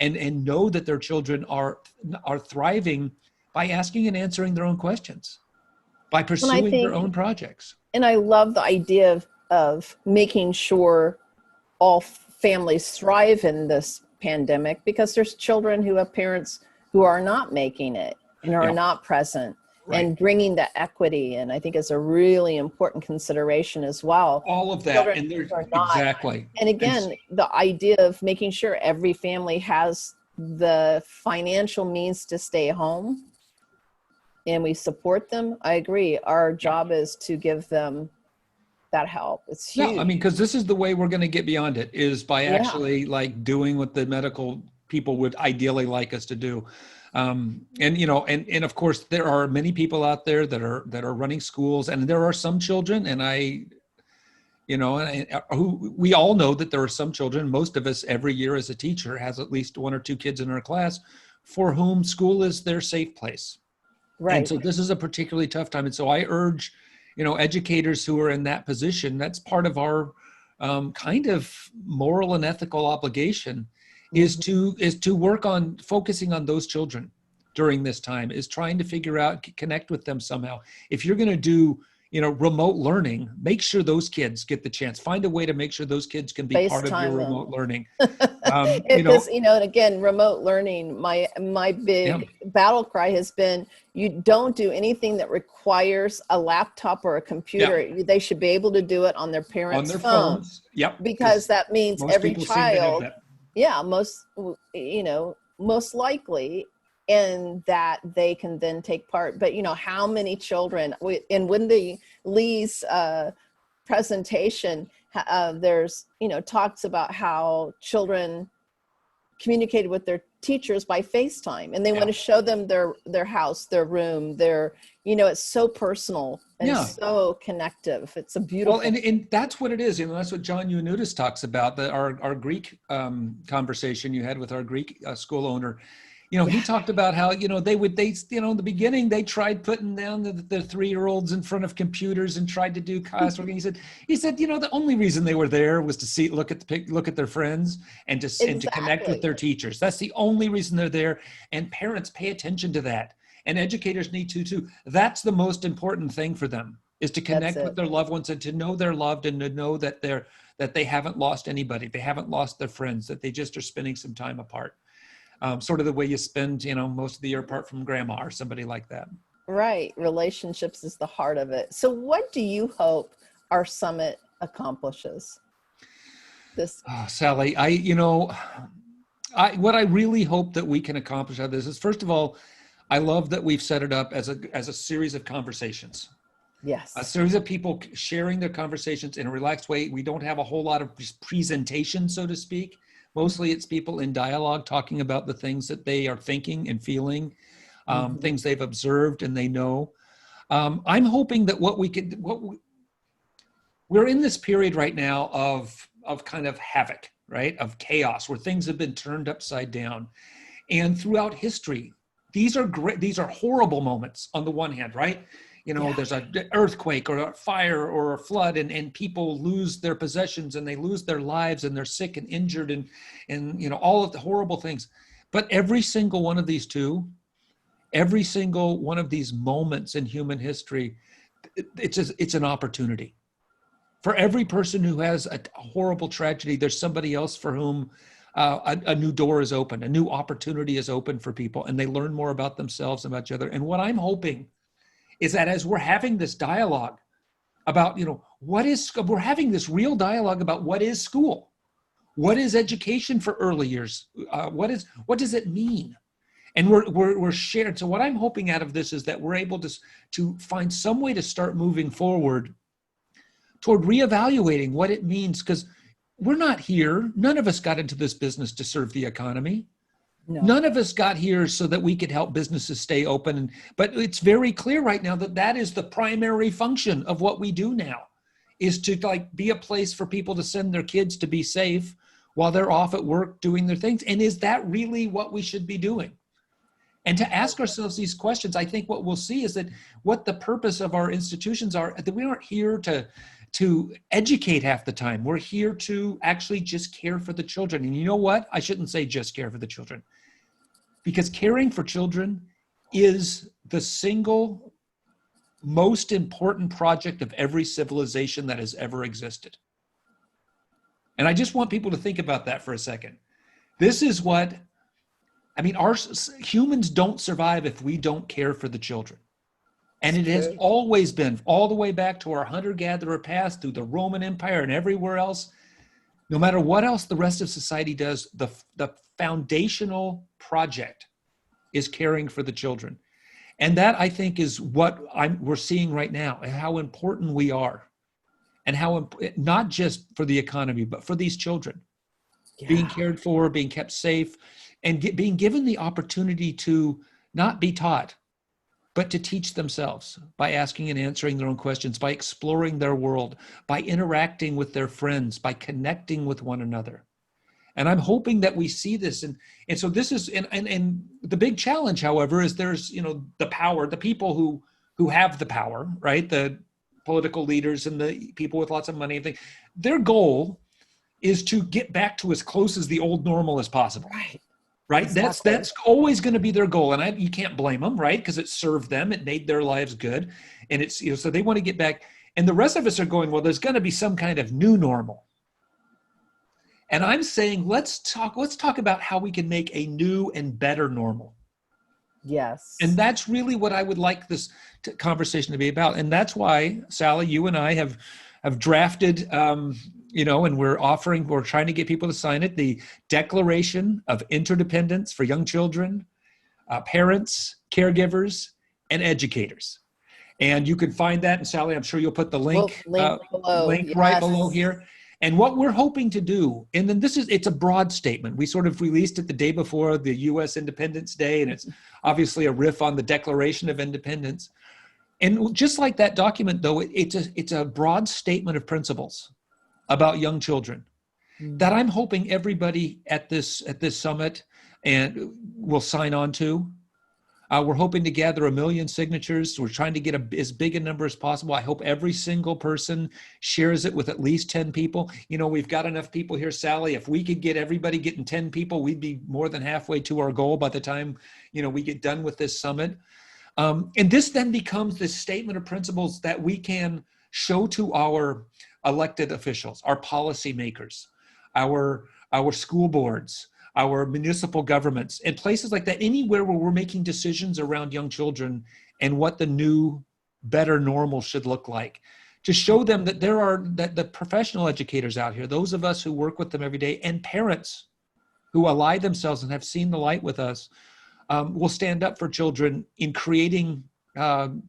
and know that their children are thriving by asking and answering their own questions, by pursuing their own projects. And I love the idea of making sure all families thrive in this pandemic, because there's children who have parents who are not making it and are not present. Right. And bringing the equity in, I think, is a really important consideration as well. All of that, and there's exactly. And again, the idea of making sure every family has the financial means to stay home, and we support them. I agree. Our job is to give them that help. It's huge. Yeah, I mean, because this is the way we're going to get beyond it, is by actually doing what the medical people would ideally like us to do. And of course, there are many people out there that are running schools, and there are some children, and who we all know that there are some children. Most of us every year as a teacher has at least one or two kids in our class for whom school is their safe place. Right. And so this is a particularly tough time. And so I urge, educators who are in that position, that's part of our kind of moral and ethical obligation, is to work on focusing on those children during this time, is trying to figure out, connect with them somehow. If you're going to do, remote learning, make sure those kids get the chance. Find a way to make sure those kids can be part of your remote learning. And again, remote learning, my big battle cry has been, you don't do anything that requires a laptop or a computer. Yeah. They should be able to do it on their parents' phones. Yep. Because that means every child, most likely, and that they can then take part. But how many children, and when the Lee's presentation, there's talks about how children communicated with their teachers by FaceTime, and they Yeah. want to show them their house, their room, it's so personal and Yeah. so connective. It's a beautiful. Well, and that's what it is. That's what John Ioannidis talks about. Our Greek conversation you had with our Greek school owner. He talked about how, in the beginning, they tried putting down the 3-year-olds in front of computers and tried to do classwork. And he said, the only reason they were there was to look at their friends and to connect with their teachers. That's the only reason they're there. And parents, pay attention to that. And educators need to too. That's the most important thing for them, is to connect with their loved ones and to know they're loved and to know that they haven't lost anybody. They haven't lost their friends, that they just are spending some time apart. Sort of the way you spend, most of the year apart from grandma or somebody like that. Right. Relationships is the heart of it. So what do you hope our summit accomplishes? Sally, what I really hope that we can accomplish out of this is, first of all, I love that we've set it up as a series of conversations. Yes. A series of people sharing their conversations in a relaxed way. We don't have a whole lot of presentation, so to speak. Mostly it's people in dialogue talking about the things that they are thinking and feeling, things they've observed and they know. I'm hoping that we're in this period right now of kind of havoc, right? Of chaos, where things have been turned upside down. And throughout history, these are horrible moments on the one hand, right? There's an earthquake or a fire or a flood, and people lose their possessions and they lose their lives and they're sick and injured and all of the horrible things. But every single one of these moments in human history, it's an opportunity. For every person who has a horrible tragedy, there's somebody else for whom a new door is open, a new opportunity is open for people, and they learn more about themselves and about each other. And what I'm hoping is that as we're having this dialogue about, we're having this real dialogue about what is school, what is education for early years, what does it mean, and we're shared. So what I'm hoping out of this is that we're able to find some way to start moving forward toward reevaluating what it means, because we're not here. None of us got into this business to serve the economy. No. None of us got here so that we could help businesses stay open. But it's very clear right now that is the primary function of what we do now, is to be a place for people to send their kids to be safe while they're off at work doing their things. And is that really what we should be doing? And to ask ourselves these questions, I think what we'll see is that what the purpose of our institutions are, that we aren't here to educate half the time. We're here to actually just care for the children. And you know what? I shouldn't say just care for the children, because caring for children is the single most important project of every civilization that has ever existed. And I just want people to think about that for a second. This is our humans don't survive if we don't care for the children. And it has always been, all the way back to our hunter-gatherer past, through the Roman Empire and everywhere else. No matter what else the rest of society does, the foundational project is caring for the children. And that, I think, is what we're seeing right now, and how important we are, and how not just for the economy, but for these children, being cared for, being kept safe, and being given the opportunity to not be taught, but to teach themselves by asking and answering their own questions, by exploring their world, by interacting with their friends, by connecting with one another. And I'm hoping that we see this. And so this is, and the big challenge, however, is there's, the power, the people who have the power, right? The political leaders and the people with lots of money and things. Their goal is to get back to as close as the old normal as possible. Right. Exactly. That's always going to be their goal. And you can't blame them, right? Because it served them. It made their lives good. And it's, so they want to get back. And the rest of us are going, well, there's going to be some kind of new normal. And I'm saying, let's talk about how we can make a new and better normal. Yes. And that's really what I would like this conversation to be about. And that's why, Sally, you and I have drafted, and we're trying to get people to sign it, the Declaration of Interdependence for Young Children, Parents, Caregivers, and Educators. And you can find that, and Sally, I'm sure you'll put the link below. Right below here. And what we're hoping to do, and then it's a broad statement. We sort of released it the day before the U.S. Independence Day, and it's obviously a riff on the Declaration of Independence. And just like that document, though, it's a broad statement of principles about young children that I'm hoping everybody at this summit and will sign on to. We're hoping to gather 1 million signatures. We're trying to get as big a number as possible. I hope every single person shares it with at least 10 people. You know, we've got enough people here, Sally. If we could get everybody getting 10 people, we'd be more than halfway to our goal by the time, you know, we get done with this summit. And this then becomes this statement of principles that we can show to our elected officials, our policymakers, our school boards, our municipal governments, and places like that, anywhere where we're making decisions around young children and what the new, better normal should look like, to show them that that the professional educators out here, those of us who work with them every day, and parents who ally themselves and have seen the light with us, will stand up for children in creating,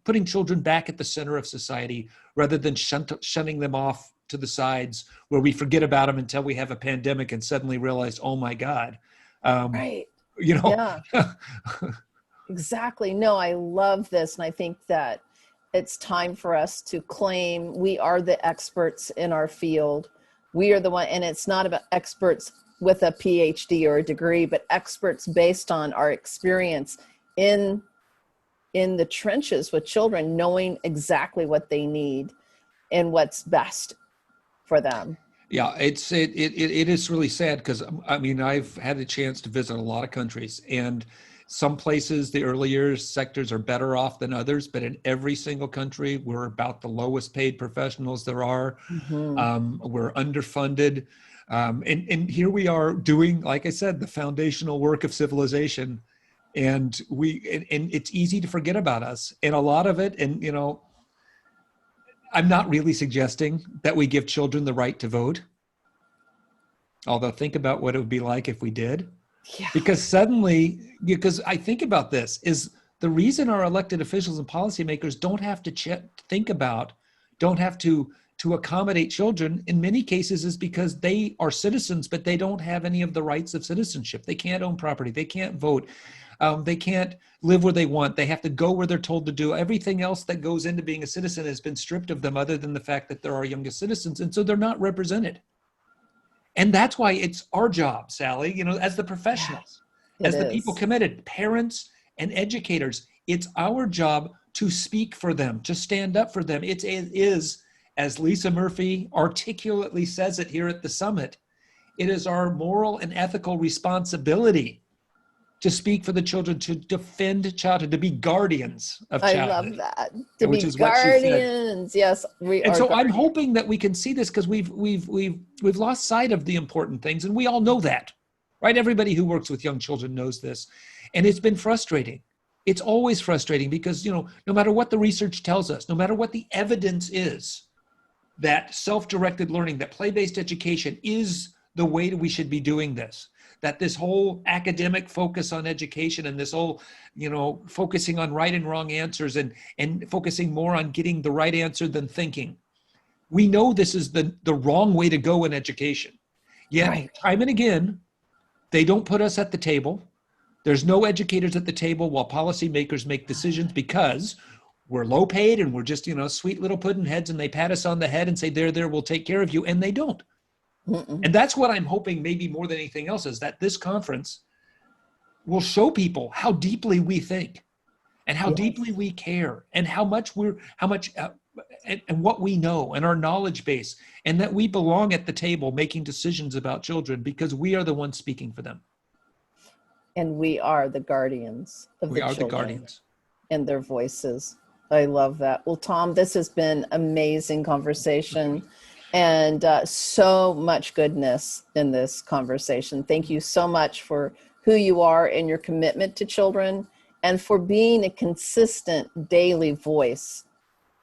putting children back at the center of society rather than shunning them off to the sides where we forget about them until we have a pandemic and suddenly realize, oh my God, Right. you know. Yeah. Exactly. No, I love this. And I think that it's time for us to claim we are the experts in our field. We are the one, and it's not about experts with a PhD or a degree, but experts based on our experience in the trenches with children, knowing exactly what they need and what's best for them. Yeah, it is really sad because, I mean, I've had a chance to visit a lot of countries, and some places the early years sectors are better off than others, but in every single country, we're about the lowest paid professionals there are. We're underfunded. And here we are doing, like I said, the foundational work of civilization. And it's easy to forget about us. And a lot of it, and, you know, I'm not really suggesting that we give children the right to vote. Although think about what it would be like if we did. Yeah. Because I think about this, is the reason our elected officials and policymakers don't have to don't have to accommodate children in many cases is because they are citizens, but they don't have any of the rights of citizenship. They can't own property. They can't vote. They can't live where they want. They have to go where they're told to do. Everything else that goes into being a citizen has been stripped of them other than the fact that they're our youngest citizens. And so they're not represented. And that's why it's our job, Sally, you know, as the professionals, as the people committed, parents and educators, it's our job to speak for them, to stand up for them. It is, as Lisa Murphy articulately says it here at the summit, it is our moral and ethical responsibility to speak for the children, to defend childhood, to be guardians of childhood. I love that. To which be is what she said. guardians. Yes, we are. And so guardians. I'm hoping that we can see this, because we've lost sight of the important things, and we all know that, right? Everybody who works with young children knows this, and it's been frustrating. It's always frustrating because, you know, no matter what the research tells us, no matter what the evidence is, that self-directed learning, that play-based education is the way that we should be doing this. That this whole academic focus on education and this whole, you know, focusing on right and wrong answers and focusing more on getting the right answer than thinking. We know this is the wrong way to go in education. Yet, Right. time and again, they don't put us at the table. There's no educators at the table while policymakers make decisions because we're low paid and we're just, you know, sweet little pudding heads, and they pat us on the head and say, there, we'll take care of you. And they don't. And that's what I'm hoping, maybe more than anything else, is that this conference will show people how deeply we think and how deeply we care and how much and what we know and our knowledge base, and that we belong at the table making decisions about children because we are the ones speaking for them. And we are the guardians of the children. We are the guardians. And their voices. I love that. Well, Tom, this has been amazing conversation. And so much goodness in this conversation. Thank you so much for who you are and your commitment to children, and for being a consistent daily voice.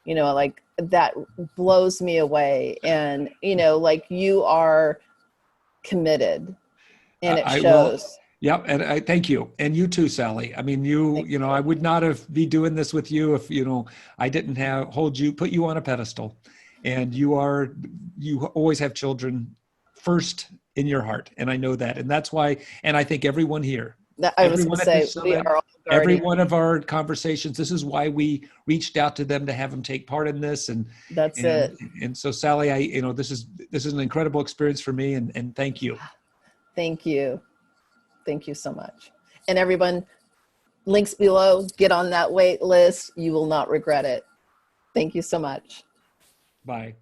You know, like, that blows me away. And, you know, like, you are committed, and it shows. Yeah, and I thank you, and you too, Sally. I mean, you know, I would not have be doing this with you if, you know, I didn't put you on a pedestal. And you always have children first in your heart. And I know that. And that's why, and I think everyone here, I was going everyone to at say, this we summit, are all every guardians. one of our conversations, this is why we reached out to them to have them take part in this. That's it. And so Sally, this is an incredible experience for me, and thank you. Thank you. Thank you so much. And everyone, links below, get on that wait list. You will not regret it. Thank you so much. Bye.